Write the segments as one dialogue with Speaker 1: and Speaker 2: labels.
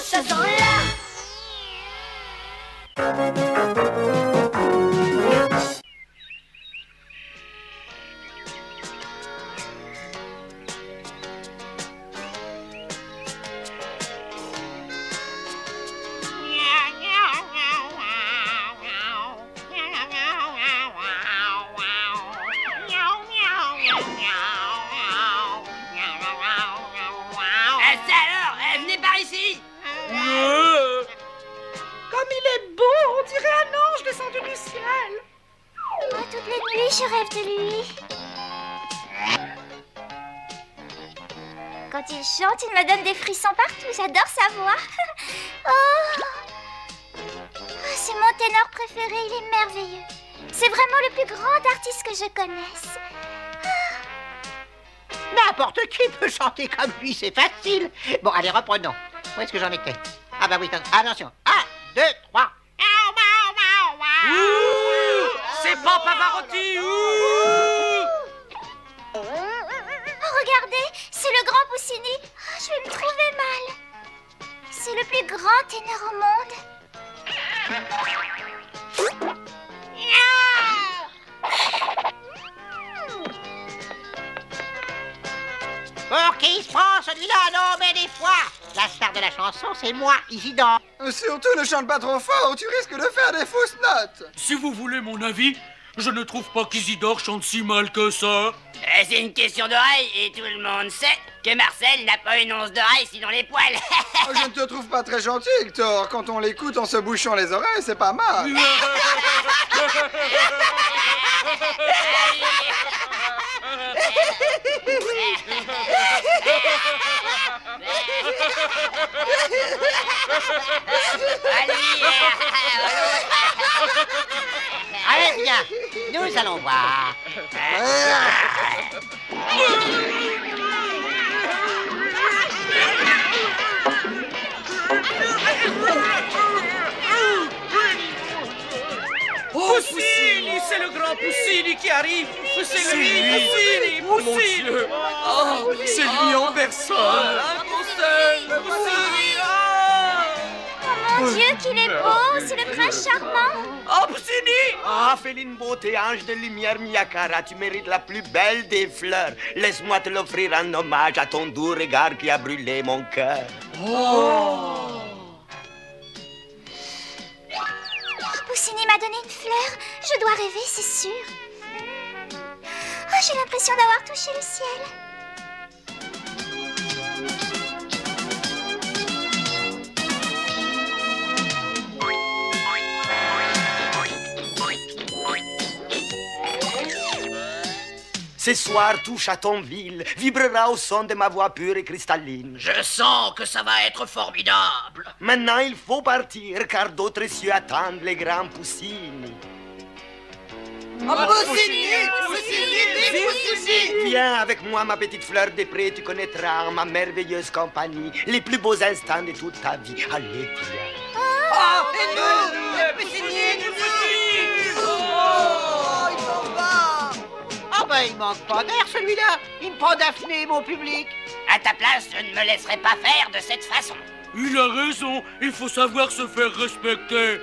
Speaker 1: choses sont là. Je rêve de lui. Quand il chante, il me donne des frissons partout. J'adore sa voix. C'est mon ténor préféré, il est merveilleux. C'est vraiment le plus grand artiste que je connaisse.
Speaker 2: N'importe qui peut chanter comme lui, c'est facile. Bon, allez, reprenons. Où est-ce que j'en étais? Ah bah oui, attention. 1, 2, 3.
Speaker 3: C'est pas Pavarotti.
Speaker 1: Regardez, c'est le grand Poussini. Je vais me trouver mal. C'est le plus grand ténor au monde.
Speaker 2: Pour qui se prend celui-là? Non, mais des fois, la star de la chanson, c'est moi, Isidore.
Speaker 4: Surtout, ne chante pas trop fort, tu risques de faire des fausses notes.
Speaker 3: Si vous voulez mon avis, je ne trouve pas qu'Isidore chante si mal que ça.
Speaker 5: C'est une question d'oreille et tout le monde sait que Marcel n'a pas une once d'oreille sinon les poils.
Speaker 4: Je ne te trouve pas très gentil, Hector. Quand on l'écoute en se bouchant les oreilles, c'est pas mal.
Speaker 2: Allez, bien, nous allons voir.
Speaker 3: Poussini, c'est le grand Poussini qui arrive. C'est lui, Poussini,
Speaker 6: Mon Dieu. Oh, c'est lui en personne.
Speaker 3: Poussini,
Speaker 1: Oh mon Dieu, qu'il est beau, c'est le prince charmant.
Speaker 3: Oh, Poussini.
Speaker 6: Ah, féline beauté, ange de lumière, Miyakara, tu mérites la plus belle des fleurs. Laisse-moi te l'offrir en hommage à ton doux regard qui a brûlé mon cœur.
Speaker 1: Poussini m'a donné une fleur. Je dois rêver, c'est sûr. J'ai l'impression d'avoir touché le ciel.
Speaker 6: Ce soir, tout Chatonville vibrera au son de ma voix pure et cristalline.
Speaker 5: Je sens que ça va être formidable.
Speaker 6: Maintenant, il faut partir, car d'autres cieux attendent les grands Poussini. Viens avec moi, ma petite fleur des prés, tu connaîtras en ma merveilleuse compagnie les plus beaux instants de toute ta vie. Allez, viens.
Speaker 2: Ah ben, il manque pas d'air, celui-là. Il me prend Daphné, mon public.
Speaker 5: À ta place, je ne me laisserai pas faire de cette façon.
Speaker 3: Il a raison, il faut savoir se faire respecter.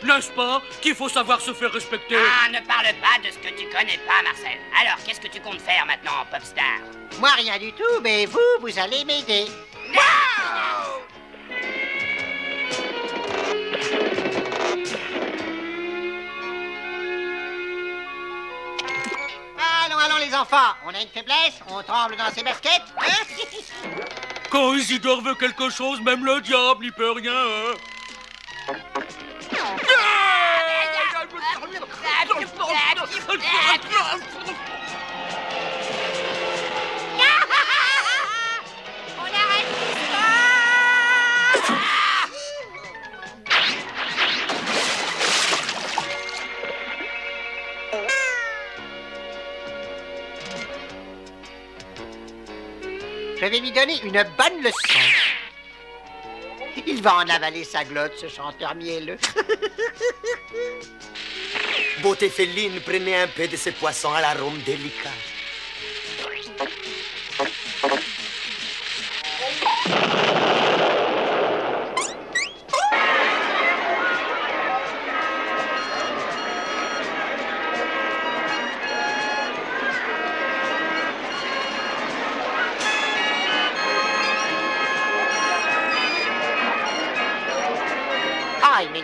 Speaker 3: N'est-ce pas qu'il faut savoir se faire respecter?
Speaker 5: Ah, ne parle pas de ce que tu connais pas, Marcel. Alors, qu'est-ce que tu comptes faire maintenant, Popstar?
Speaker 2: Moi, rien du tout, mais vous allez m'aider. Allons, les enfants. On a une faiblesse, on tremble dans ses baskets. Hein?
Speaker 3: Quand Isidore veut quelque chose, même le diable n'y peut rien. Hein?
Speaker 1: On arrête
Speaker 2: Je vais lui donner une bonne leçon. Il va en avaler sa glotte, ce chanteur mielleux.
Speaker 6: Beauté féline, prenez un peu de ce poisson à l'arôme délicat.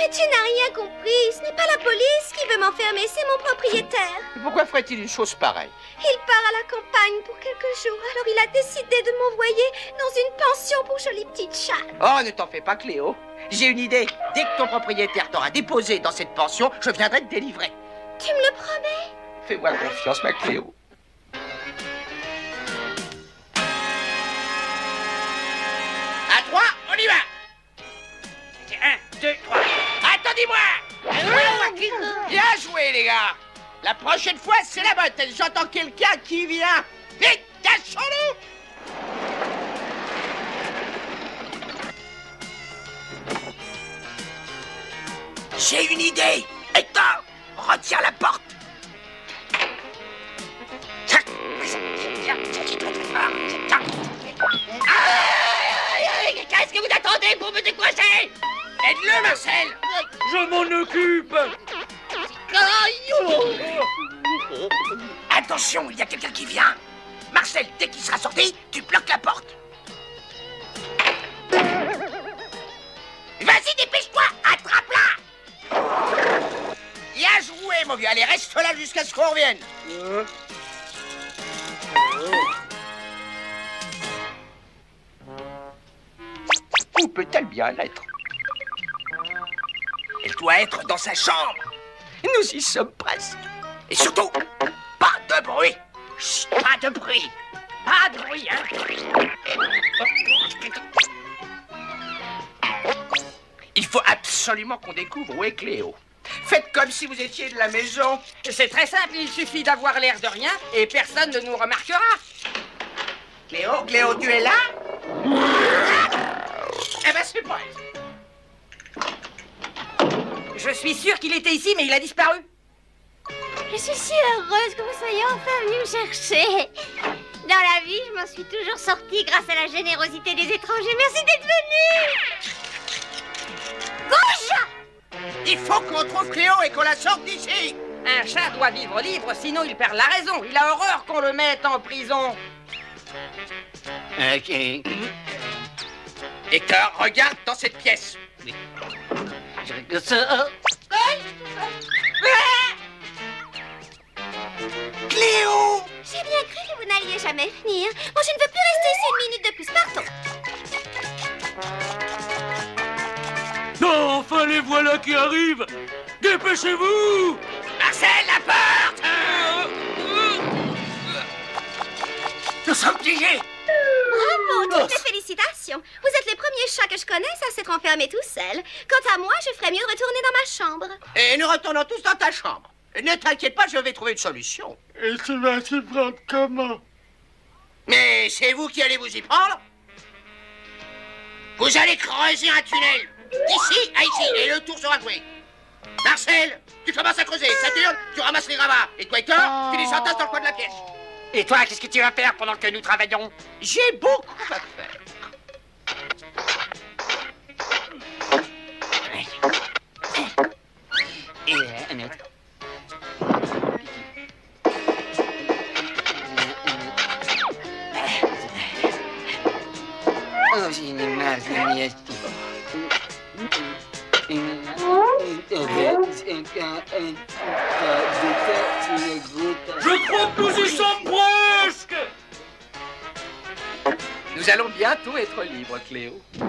Speaker 7: Mais tu n'as rien compris. Ce n'est pas la police qui veut m'enfermer, c'est mon propriétaire.
Speaker 5: Pourquoi ferait-il une chose pareille?
Speaker 7: Il part à la campagne pour quelques jours, alors il a décidé de m'envoyer dans une pension pour jolies petites chattes.
Speaker 5: Oh, ne t'en fais pas, Cléo. J'ai une idée. Dès que ton propriétaire t'aura déposé dans cette pension, je viendrai te délivrer.
Speaker 7: Tu me le promets?
Speaker 5: Fais-moi confiance, ma Cléo. À 3, on y va. 1, 2, 3. Attendez-moi. Bien joué, les gars. La prochaine fois, c'est la bonne. J'entends quelqu'un qui vient. Vite, cachons-nous. J'ai une idée. Hector, retire la porte. Qu'est-ce que vous attendez pour me décourager? Aide-le, Marcel.
Speaker 3: Je m'en occupe.
Speaker 5: Attention, il y a quelqu'un qui vient. Marcel, dès qu'il sera sorti, tu bloques la porte. Vas-y, dépêche-toi, attrape-la. Bien joué, mon vieux. Allez, reste là jusqu'à ce qu'on revienne. Où peut-elle bien être? Elle doit être dans sa chambre. Nous y sommes presque. Et surtout, pas de bruit. Chut, pas de bruit. Pas de bruit, hein. Il faut absolument qu'on découvre où est Cléo. Faites comme si vous étiez de la maison.
Speaker 8: C'est très simple, il suffit d'avoir l'air de rien et personne ne nous remarquera.
Speaker 5: Cléo, tu es là? Eh ben, c'est vrai.
Speaker 8: Je suis sûre qu'il était ici, mais il a disparu.
Speaker 1: Je suis si heureuse que vous soyez enfin venu me chercher. Dans la vie, je m'en suis toujours sortie grâce à la générosité des étrangers. Merci d'être venu. Gauche!
Speaker 5: Il faut qu'on trouve Cléo et qu'on la sorte d'ici.
Speaker 8: Un chat doit vivre libre, sinon il perd la raison. Il a horreur qu'on le mette en prison.
Speaker 2: Ok.
Speaker 5: Hector, regarde dans cette pièce.
Speaker 2: Je regarde ça.
Speaker 5: Cléo!
Speaker 7: J'ai bien cru que vous n'alliez jamais venir. Moi, je ne veux plus rester ici une minute de plus. Partons.
Speaker 3: Non, enfin les voilà qui arrivent. Dépêchez-vous.
Speaker 5: Marcel, la porte! Nous sommes piégés.
Speaker 7: Bravo, toutes mes félicitations. Vous êtes les premiers chats que je connaisse à s'être enfermés tout seuls. Quant à moi, je ferais mieux retourner dans ma chambre.
Speaker 5: Et nous retournons tous dans ta chambre. Ne t'inquiète pas, je vais trouver une solution.
Speaker 3: Et tu vas s'y prendre comment?
Speaker 5: Mais c'est vous qui allez vous y prendre? Vous allez creuser un tunnel. D'ici à ici, et le tour sera joué. Marcel, tu commences à creuser. Saturne, tu ramasses les gravats. Et toi, Hector, tu les entasses dans le coin de la pièce.
Speaker 8: Et toi, qu'est-ce que tu vas faire pendant que nous travaillons?
Speaker 5: J'ai beaucoup à faire.
Speaker 2: Et un autre. Oh, j'ai une masse de miettes.
Speaker 3: Je crois que nous y sommes presque.
Speaker 5: Nous allons bientôt être libres, Cléo.
Speaker 3: Ça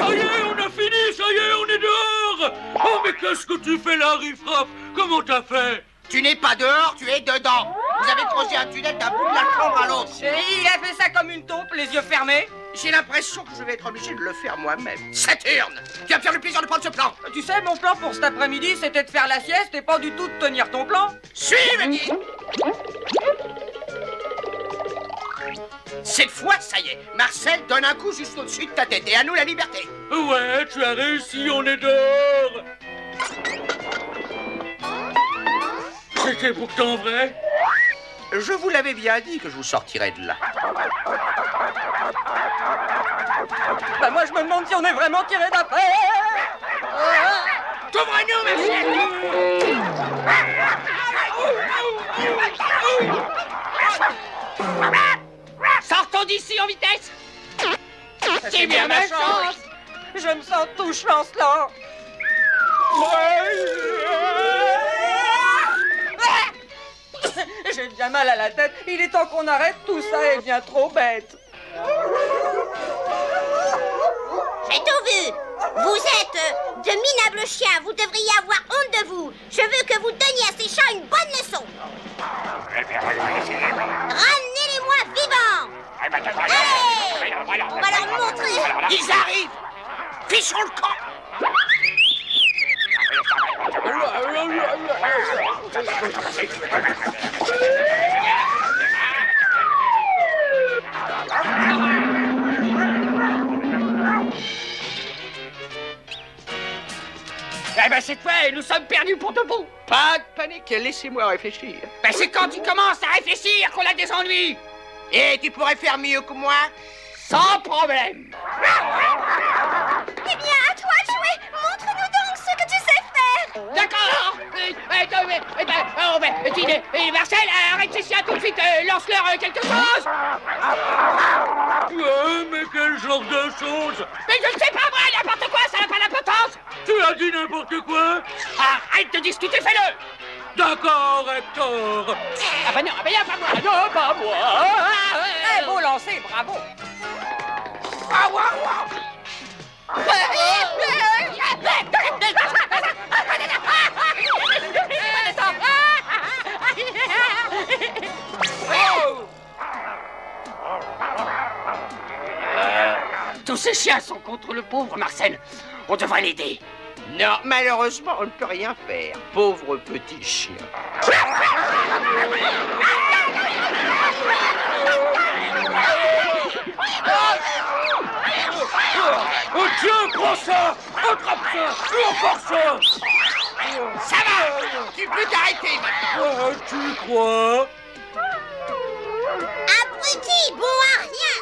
Speaker 3: y est, on a fini, ça y est, on est dehors. Oh, mais qu'est-ce que tu fais là, Riffraff? Comment t'as fait?
Speaker 5: Tu n'es pas dehors, tu es dedans. Vous avez creusé un tunnel d'un bout de la chambre à l'autre.
Speaker 8: Et il a fait ça comme une taupe, les yeux fermés.
Speaker 5: J'ai l'impression que je vais être obligé de le faire moi-même. Saturne, tu vas me faire le plaisir de prendre ce plan.
Speaker 8: Tu sais, mon plan pour cet après-midi, c'était de faire la sieste et pas du tout de tenir ton plan.
Speaker 5: Suivez-moi. Cette fois, ça y est, Marcel donne un coup juste au-dessus de ta tête et à nous la liberté.
Speaker 3: Ouais, tu as réussi, on est dehors. C'était pourtant vrai.
Speaker 5: Je vous l'avais bien dit que je vous sortirais de là.
Speaker 8: Bah moi, je me demande si on est vraiment tiré d'après.
Speaker 5: Couvre-nous, Marcel. Sortons d'ici en vitesse.
Speaker 8: C'est bien ma chance. Je me sens tout chancelant. J'ai bien mal à la tête. Il est temps qu'on arrête tout ça, elle devient trop bête.
Speaker 1: J'ai tout vu. Vous êtes de minables chiens. Vous devriez avoir honte de vous. Je veux que vous donniez à ces chats une bonne leçon. Ramenez-les-moi vivants. Allez, on va leur montrer.
Speaker 5: Ils arrivent. Fichons le camp.
Speaker 3: Eh ben cette fois, nous sommes perdus pour de bon.
Speaker 5: Pas de panique, laissez-moi réfléchir.
Speaker 3: Ben c'est quand tu commences à réfléchir qu'on a des ennuis.
Speaker 5: Et tu pourrais faire mieux que moi?
Speaker 3: Sans problème.
Speaker 7: Eh bien, à toi de jouer. Montre-nous donc ce que tu sais faire.
Speaker 3: D'accord. Marcel, arrête ces chiens tout de suite. Lance-leur quelque chose.
Speaker 9: Mais quel genre de chose?
Speaker 3: Mais je ne sais pas, moi, n'importe quoi, ça n'a pas d'importance.
Speaker 9: Tu as dit n'importe quoi?
Speaker 3: Arrête de discuter, fais-le.
Speaker 9: D'accord, Hector.
Speaker 3: Ah bah non, pas moi. Non, pas moi.
Speaker 8: Eh, beau lancer, bravo.
Speaker 3: Tous ces chiens sont contre le pauvre Marcel. On devrait l'aider.
Speaker 5: Non, malheureusement, on ne peut rien faire. Pauvre petit chien.
Speaker 9: Oh tiens, prends ça! Attrape ça! Et encore ça!
Speaker 5: Ça va. Tu peux t'arrêter maintenant.
Speaker 9: Tu crois?
Speaker 1: Abruti, bon à rien.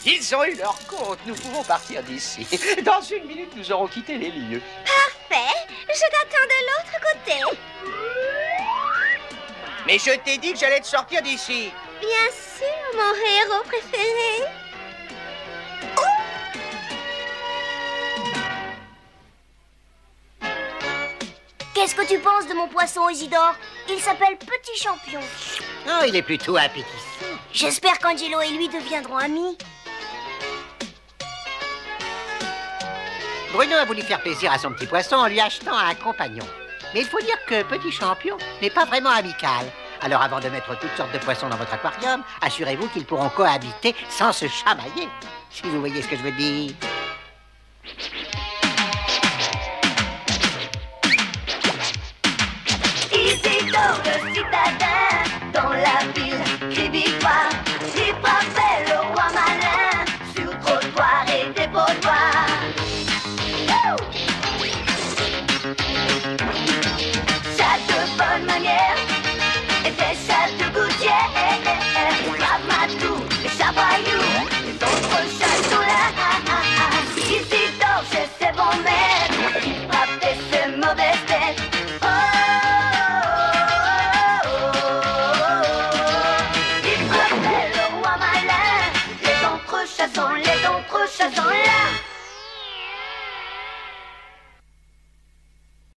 Speaker 5: Ils ont eu leur compte. Nous pouvons partir d'ici. Dans une minute, nous aurons quitté les lieux.
Speaker 7: Parfait. Je t'attends de l'autre côté.
Speaker 5: Mais je t'ai dit que j'allais te sortir d'ici.
Speaker 7: Bien sûr, mon héros préféré.
Speaker 1: Qu'est-ce que tu penses de mon poisson, Isidore? Il s'appelle Petit Champion.
Speaker 2: Oh, il est plutôt appétissant.
Speaker 1: J'espère qu'Angelo et lui deviendront amis.
Speaker 2: Bruno a voulu faire plaisir à son petit poisson en lui achetant un compagnon. Mais il faut dire que Petit Champion n'est pas vraiment amical. Alors avant de mettre toutes sortes de poissons dans votre aquarium, assurez-vous qu'ils pourront cohabiter sans se chamailler. Si vous voyez ce que je veux dire.
Speaker 1: Isidore le citadin, dans la ville crie victoire. Il frappait le roi malin, sur trottoir et dépotoir. Chat de bonne manière, et des chats de gouttière. Ramatou, les chats voyous, les autres chats sont là. Isidore chez ses bons maîtres, il frappait ses mauvaises têtes. Les autres chassons